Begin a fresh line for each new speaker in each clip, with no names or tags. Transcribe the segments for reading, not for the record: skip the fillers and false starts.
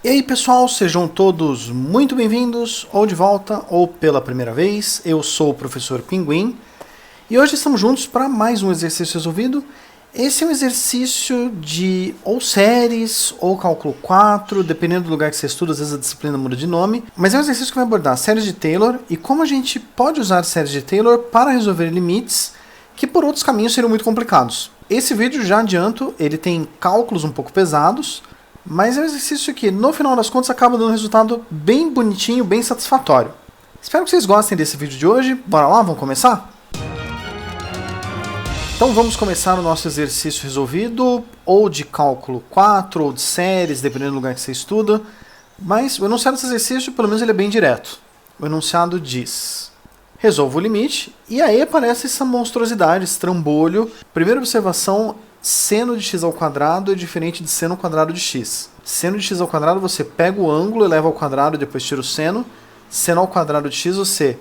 E aí pessoal, sejam todos muito bem-vindos, ou de volta, ou pela primeira vez. Eu sou o professor Pinguim, e hoje estamos juntos para mais um exercício resolvido. Esse é um exercício de ou séries, ou cálculo 4, dependendo do lugar que você estuda, às vezes a disciplina muda de nome. Mas é um exercício que vai abordar séries de Taylor, e como a gente pode usar séries de Taylor para resolver limites, que por outros caminhos seriam muito complicados. Esse vídeo, já adianto, ele tem cálculos um pouco pesados, mas é um exercício que, no final das contas, acaba dando um resultado bem bonitinho, bem satisfatório. Espero que vocês gostem desse vídeo de hoje. Bora lá, vamos começar? Então vamos começar o nosso exercício resolvido, ou de cálculo 4, ou de séries, dependendo do lugar que você estuda. Mas o enunciado desse exercício, pelo menos, ele é bem direto. O enunciado diz: resolva o limite, e aí aparece essa monstruosidade, esse trambolho. Primeira observação: seno de x ao quadrado é diferente de seno ao quadrado de x. Seno de x ao quadrado você pega o ângulo, eleva ao quadrado e depois tira o seno. Seno ao quadrado de x você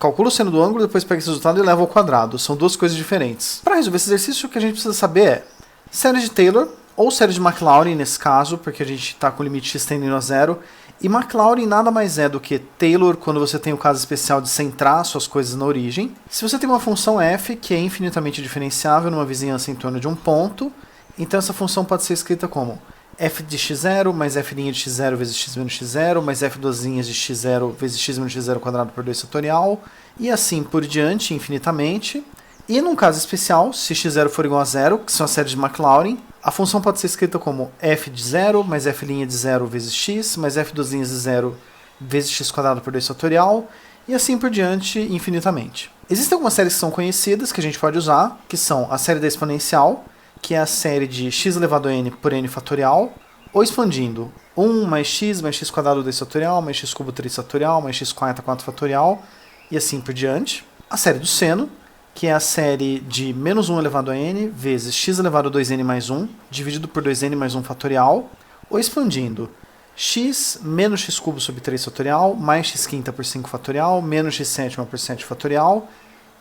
calcula o seno do ângulo, depois pega esse resultado e eleva ao quadrado. São duas coisas diferentes. Para resolver esse exercício, o que a gente precisa saber é série de Taylor, ou série de Maclaurin nesse caso, porque a gente está com o limite x tendendo a zero. E Maclaurin nada mais é do que Taylor quando você tem o caso especial de centrar suas coisas na origem. Se você tem uma função f que é infinitamente diferenciável numa vizinhança em torno de um ponto, então essa função pode ser escrita como f de x0 mais f' de x0 vezes x menos x0 mais f duas linhas de x0 vezes x menos x0 quadrado por 2 fatorial, e assim por diante infinitamente. E num caso especial, se x0 for igual a zero, que são as séries de Maclaurin, a função pode ser escrita como f de 0 mais f' de 0 vezes x, mais f duas linhas de 0 vezes x quadrado por 2 fatorial, e assim por diante infinitamente. Existem algumas séries que são conhecidas que a gente pode usar, que são a série da exponencial, que é a série de x elevado a n por n fatorial, ou expandindo 1 mais x quadrado 2 fatorial, mais x cubo 3 fatorial, mais x quarta 4 fatorial, e assim por diante. A série do seno, que é a série de menos 1 elevado a n vezes x elevado a 2n mais 1, dividido por 2n mais 1 fatorial, ou expandindo x menos x cubo sobre 3 fatorial, mais x quinta por 5 fatorial, menos x sétima por 7 fatorial,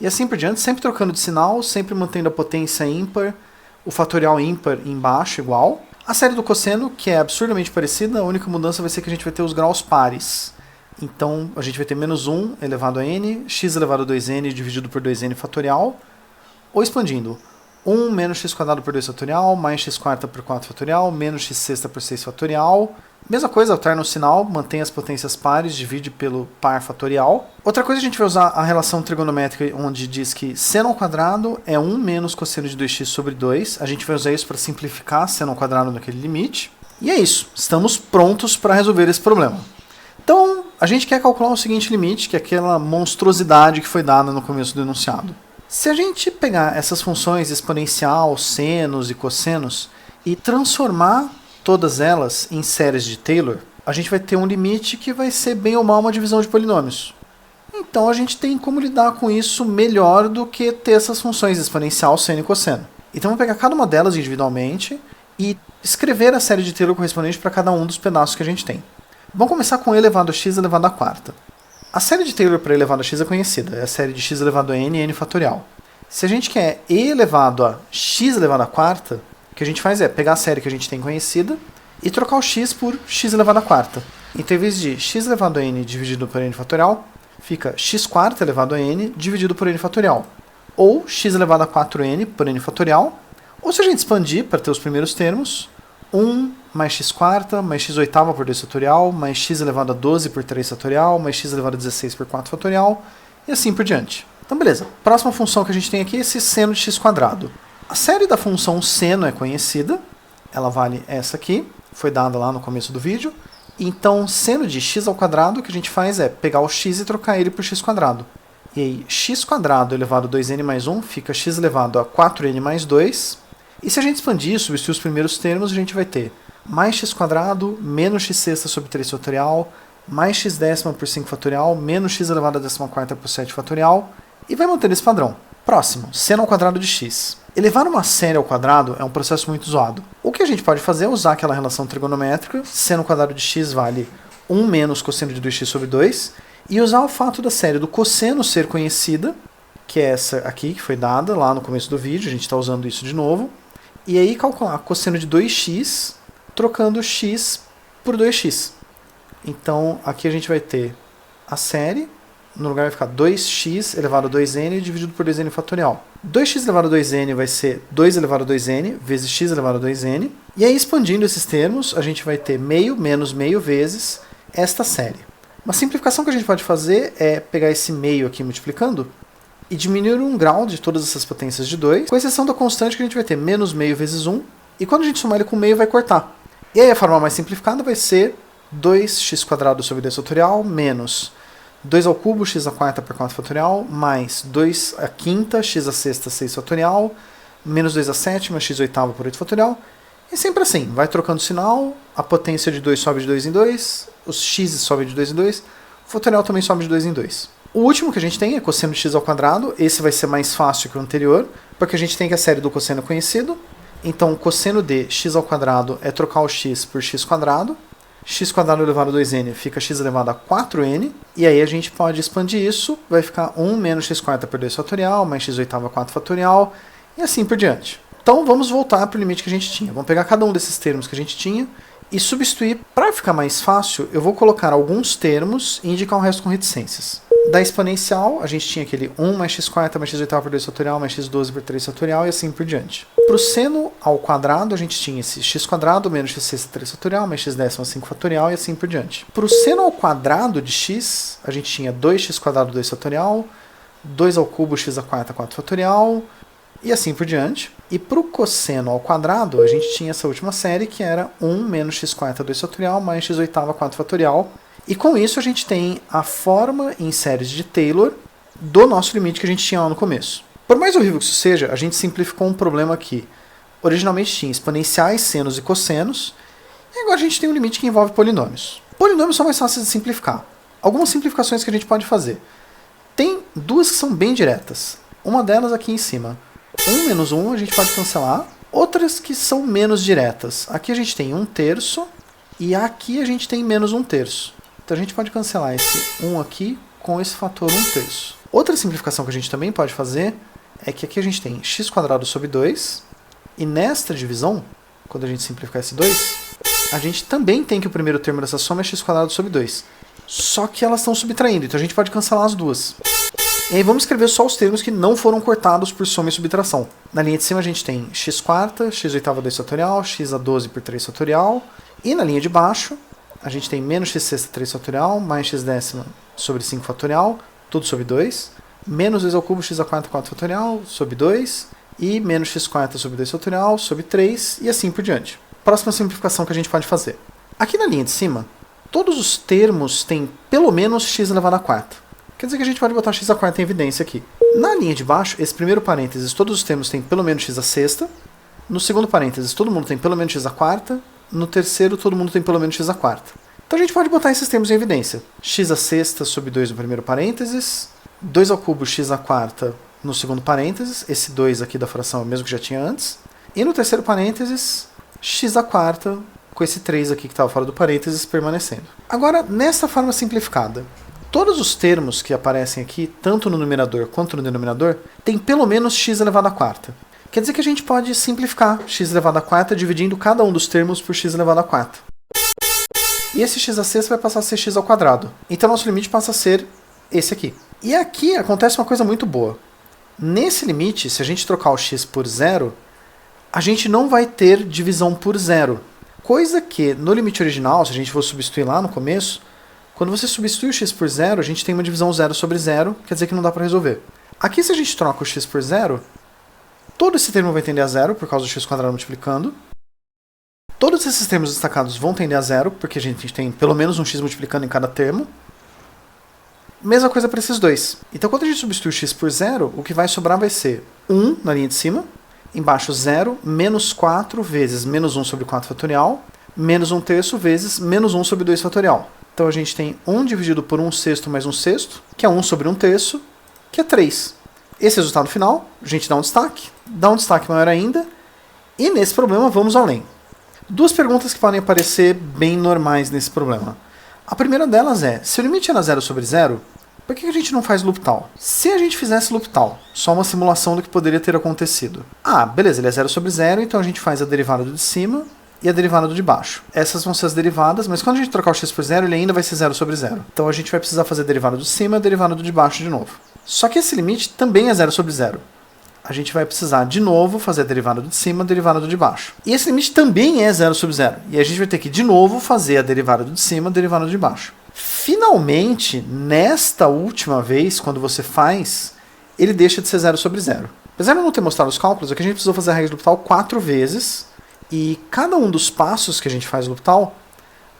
e assim por diante, sempre trocando de sinal, sempre mantendo a potência ímpar, o fatorial ímpar embaixo igual. A série do cosseno, que é absurdamente parecida, a única mudança vai ser que a gente vai ter os graus pares. Então, a gente vai ter menos 1 elevado a n, x elevado a 2n dividido por 2n fatorial, ou expandindo 1 menos x quadrado por 2 fatorial, mais x quarta por 4 fatorial, menos x sexta por 6 fatorial. Mesma coisa, alterna o sinal, mantém as potências pares, divide pelo par fatorial. Outra coisa, a gente vai usar a relação trigonométrica, onde diz que seno ao quadrado é 1 menos cosseno de 2x sobre 2. A gente vai usar isso para simplificar seno ao quadrado naquele limite. E é isso, estamos prontos para resolver esse problema. Então, a gente quer calcular o seguinte limite, que é aquela monstruosidade que foi dada no começo do enunciado. Se a gente pegar essas funções exponencial, senos e cossenos e transformar todas elas em séries de Taylor, a gente vai ter um limite que vai ser bem ou mal uma divisão de polinômios. Então a gente tem como lidar com isso melhor do que ter essas funções exponencial, seno e cosseno. Então vamos pegar cada uma delas individualmente e escrever a série de Taylor correspondente para cada um dos pedaços que a gente tem. Vamos começar com e elevado a x elevado a quarta. A série de Taylor para e elevado a x é conhecida, é a série de x elevado a n e n fatorial. Se a gente quer e elevado a x elevado a quarta, o que a gente faz é pegar a série que a gente tem conhecida e trocar o x por x elevado a quarta. Então, em vez de x elevado a n dividido por n fatorial, fica x quarta elevado a n dividido por n fatorial. Ou x elevado a 4n por n fatorial. Ou se a gente expandir para ter os primeiros termos, 1 mais x quarta, mais x oitava por 2 fatorial, mais x elevado a 12 por 3 fatorial, mais x elevado a 16 por 4 fatorial, e assim por diante. Então beleza, próxima função que a gente tem aqui é esse seno de x quadrado. A série da função seno é conhecida, ela vale essa aqui, foi dada lá no começo do vídeo. Então seno de x ao quadrado, o que a gente faz é pegar o x e trocar ele por x quadrado. E aí x quadrado elevado a 2n mais 1 fica x elevado a 4n mais 2. E se a gente expandir e substituir os primeiros termos, a gente vai ter mais x quadrado, menos x sexta sobre 3 fatorial, mais x décima por 5 fatorial, menos x elevado a 14ª por 7 fatorial, e vai manter esse padrão. Próximo, seno ao quadrado de x. Elevar uma série ao quadrado é um processo muito zoado. O que a gente pode fazer é usar aquela relação trigonométrica, seno ao quadrado de x vale 1 menos cosseno de 2x sobre 2, e usar o fato da série do cosseno ser conhecida, que é essa aqui, que foi dada lá no começo do vídeo, a gente está usando isso de novo, e aí calcular cosseno de 2x, trocando x por 2x. Então, aqui a gente vai ter a série, no lugar vai ficar 2x elevado a 2n dividido por 2n fatorial. 2x elevado a 2n vai ser 2 elevado a 2n vezes x elevado a 2n. E aí, expandindo esses termos, a gente vai ter meio menos meio vezes esta série. Uma simplificação que a gente pode fazer é pegar esse meio aqui multiplicando e diminuir um grau de todas essas potências de 2, com exceção da constante que a gente vai ter menos meio vezes 1, e quando a gente somar ele com meio vai cortar. E aí a forma mais simplificada vai ser 2x² sobre 2 fatorial menos 2 ao cubo x à quarta por 4 fatorial mais 2 à quinta x à sexta 6 fatorial menos 2 à sétima x oitava por 8 fatorial. E sempre assim, vai trocando sinal, a potência de 2 sobe de 2 em 2, os x sobe de 2 em 2, o fatorial também sobe de 2 em 2. O último que a gente tem é cosseno de x ao quadrado, esse vai ser mais fácil que o anterior, porque a gente tem que a série do cosseno conhecido. Então, cosseno de x ao quadrado é trocar o x por x², x² elevado a 2n fica x elevado a 4n, e aí a gente pode expandir isso, vai ficar 1 menos x² por 2 fatorial, mais x oitava 4 fatorial, e assim por diante. Então vamos voltar para o limite que a gente tinha. Vamos pegar cada um desses termos que a gente tinha e substituir. Para ficar mais fácil, eu vou colocar alguns termos e indicar o resto com reticências. Da exponencial, a gente tinha aquele 1 mais x² mais x oitava por 2 fatorial mais x12 por 3 fatorial e assim por diante. Para o seno ao quadrado, a gente tinha esse x² menos x sexta 3 fatorial mais x décima 5 fatorial e assim por diante. Para o seno ao quadrado de x, a gente tinha 2x² 2 fatorial, 2 ao cubo x à quarta 4 fatorial e assim por diante. E para o cosseno ao quadrado, a gente tinha essa última série que era 1 menos x² 2 fatorial mais x oitava 4 fatorial. E com isso a gente tem a forma em séries de Taylor do nosso limite que a gente tinha lá no começo. Por mais horrível que isso seja, a gente simplificou um problema que originalmente tinha exponenciais, senos e cossenos, e agora a gente tem um limite que envolve polinômios. Polinômios são mais fáceis de simplificar. Algumas simplificações que a gente pode fazer. Tem duas que são bem diretas. Uma delas aqui em cima. 1 menos 1 a gente pode cancelar. Outras que são menos diretas. Aqui a gente tem 1/3 e aqui a gente tem menos 1/3. Então a gente pode cancelar esse 1 aqui com esse fator 1/3. Outra simplificação que a gente também pode fazer é que aqui a gente tem x² sobre 2, e nesta divisão, quando a gente simplificar esse 2, a gente também tem que o primeiro termo dessa soma é x² sobre 2. Só que elas estão subtraindo, então a gente pode cancelar as duas. E aí vamos escrever só os termos que não foram cortados por soma e subtração. Na linha de cima a gente tem x², x oitava 2 fatorial, x a 12 por 3 fatorial, e na linha de baixo a gente tem menos x sexta 3 fatorial, mais x décima sobre 5 fatorial, tudo sobre 2, menos 2 ao cubo x a quarta 4 fatorial, sobre 2, e menos x² sobre 2 fatorial, sobre 3, e assim por diante. Próxima simplificação que a gente pode fazer. Aqui na linha de cima, todos os termos têm pelo menos x elevado a quarta. Quer dizer que a gente pode botar x a quarta em evidência aqui. Na linha de baixo, esse primeiro parênteses, todos os termos têm pelo menos x a sexta. No segundo parênteses, todo mundo tem pelo menos x a quarta. No terceiro, todo mundo tem pelo menos x a quarta. Então a gente pode botar esses termos em evidência. X a sexta sobre 2 no primeiro parênteses, 2 ao cubo x a quarta no segundo parênteses, esse 2 aqui da fração é o mesmo que já tinha antes, e no terceiro parênteses, x a quarta com esse 3 aqui que estava fora do parênteses permanecendo. Agora, nessa forma simplificada, todos os termos que aparecem aqui, tanto no numerador quanto no denominador, têm pelo menos x elevado a quarta. Quer dizer que a gente pode simplificar x elevado a quarta dividindo cada um dos termos por x elevado a quarta. E esse x a sexta vai passar a ser x ao quadrado. Então nosso limite passa a ser esse aqui. E aqui acontece uma coisa muito boa. Nesse limite, se a gente trocar o x por zero, a gente não vai ter divisão por zero. Coisa que no limite original, se a gente for substituir lá no começo, quando você substitui o x por zero, a gente tem uma divisão 0 sobre 0, quer dizer que não dá para resolver. Aqui se a gente troca o x por zero, todo esse termo vai tender a zero, por causa do x² multiplicando. Todos esses termos destacados vão tender a zero, porque a gente tem pelo menos um x multiplicando em cada termo. Mesma coisa para esses dois. Então quando a gente substitui o x por zero, o que vai sobrar vai ser 1 na linha de cima, embaixo 0, menos 4 vezes menos 1 sobre 4 fatorial, menos 1/3 vezes menos 1 sobre 2 fatorial. Então a gente tem 1 dividido por 1/6 mais 1/6, que é 1 sobre 1/3, que é 3. Esse resultado final, a gente dá um destaque maior ainda, e nesse problema vamos além. Duas perguntas que podem aparecer bem normais nesse problema. A primeira delas é, se o limite era 0 sobre 0, por que a gente não faz loop tal? Se a gente fizesse loop tal, só uma simulação do que poderia ter acontecido. Ah, beleza, ele é 0 sobre 0, então a gente faz a derivada do de cima, e a derivada do de baixo. Essas vão ser as derivadas, mas quando a gente trocar o x por zero, ele ainda vai ser 0 sobre 0. Então a gente vai precisar fazer a derivada do de cima e a derivada do de baixo de novo. Só que esse limite também é 0 sobre 0. A gente vai precisar de novo fazer a derivada do de cima e a derivada do de baixo. E esse limite também é 0 sobre 0. E a gente vai ter que de novo fazer a derivada do de cima e a derivada do de baixo. Finalmente, nesta última vez, quando você faz, ele deixa de ser 0 sobre 0. Apesar de eu não ter mostrado os cálculos, aqui a gente precisou fazer a regra de L'Hopital 4 vezes. E cada um dos passos que a gente faz no L'Hopital,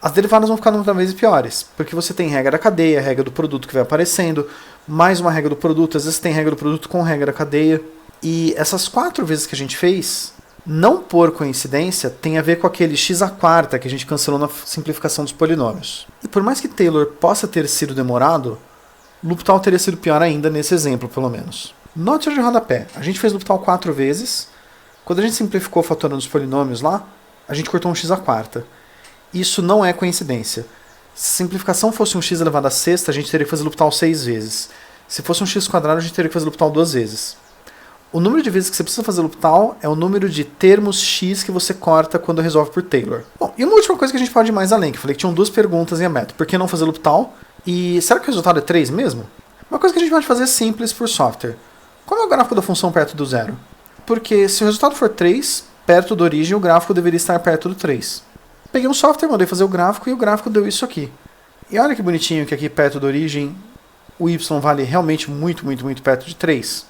as derivadas vão ficar cada vez piores. Porque você tem regra da cadeia, regra do produto que vai aparecendo, mais uma regra do produto, às vezes tem regra do produto com regra da cadeia. E essas 4 vezes que a gente fez, não por coincidência, tem a ver com aquele x à quarta que a gente cancelou na simplificação dos polinômios. E por mais que Taylor possa ter sido demorado, L'Hopital teria sido pior ainda nesse exemplo, pelo menos. Note de rodapé. A gente fez L'Hopital 4 vezes. Quando a gente simplificou fatorando os polinômios lá, a gente cortou um x à quarta. Isso não é coincidência. Se a simplificação fosse um x elevado à sexta, a gente teria que fazer L'Hopital 6 vezes. Se fosse um x quadrado, a gente teria que fazer L'Hopital 2 vezes. O número de vezes que você precisa fazer L'Hopital é o número de termos x que você corta quando resolve por Taylor. Bom, e uma última coisa que a gente pode ir mais além, que eu falei que tinham 2 perguntas em a método. Por que não fazer L'Hopital? E será que o resultado é 3 mesmo? Uma coisa que a gente pode fazer simples por software. Qual é o gráfico da função perto do zero? Porque se o resultado for 3, perto da origem, o gráfico deveria estar perto do 3. Peguei um software, mandei fazer o gráfico e o gráfico deu isso aqui. E olha que bonitinho que aqui perto da origem o y vale realmente muito, muito, muito perto de 3.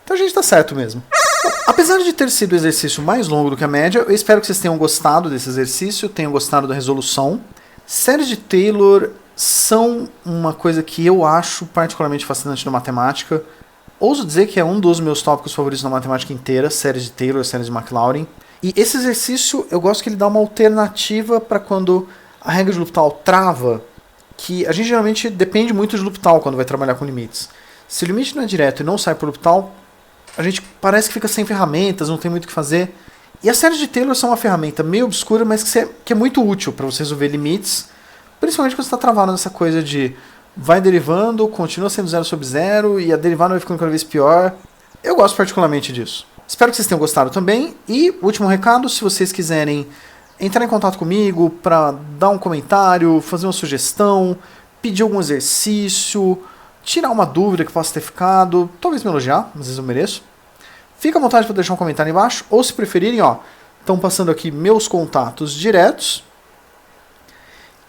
Então a gente está certo mesmo. Bom, apesar de ter sido o exercício mais longo do que a média, eu espero que vocês tenham gostado desse exercício, tenham gostado da resolução. Séries de Taylor são uma coisa que eu acho particularmente fascinante na matemática. Ouso dizer que é um dos meus tópicos favoritos na matemática inteira, séries de Taylor, séries de Maclaurin. E esse exercício, eu gosto que ele dá uma alternativa para quando a regra de L'Hopital trava, que a gente geralmente depende muito de L'Hopital quando vai trabalhar com limites. Se o limite não é direto e não sai por L'Hopital, a gente parece que fica sem ferramentas, não tem muito o que fazer. E as séries de Taylor são uma ferramenta meio obscura, mas que é muito útil para você resolver limites, principalmente quando você está travado nessa coisa de vai derivando, continua sendo 0 sobre 0 e a derivada vai ficando cada vez pior. Eu gosto particularmente disso. Espero que vocês tenham gostado também. E, último recado, se vocês quiserem entrar em contato comigo para dar um comentário, fazer uma sugestão, pedir algum exercício, tirar uma dúvida que possa ter ficado, talvez me elogiar, às vezes eu mereço, fica à vontade para deixar um comentário aí embaixo, ou se preferirem, ó, estão passando aqui meus contatos diretos,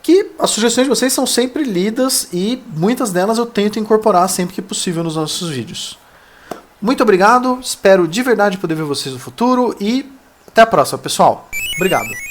que as sugestões de vocês são sempre lidas e muitas delas eu tento incorporar sempre que possível nos nossos vídeos. Muito obrigado, espero de verdade poder ver vocês no futuro e até a próxima, pessoal. Obrigado.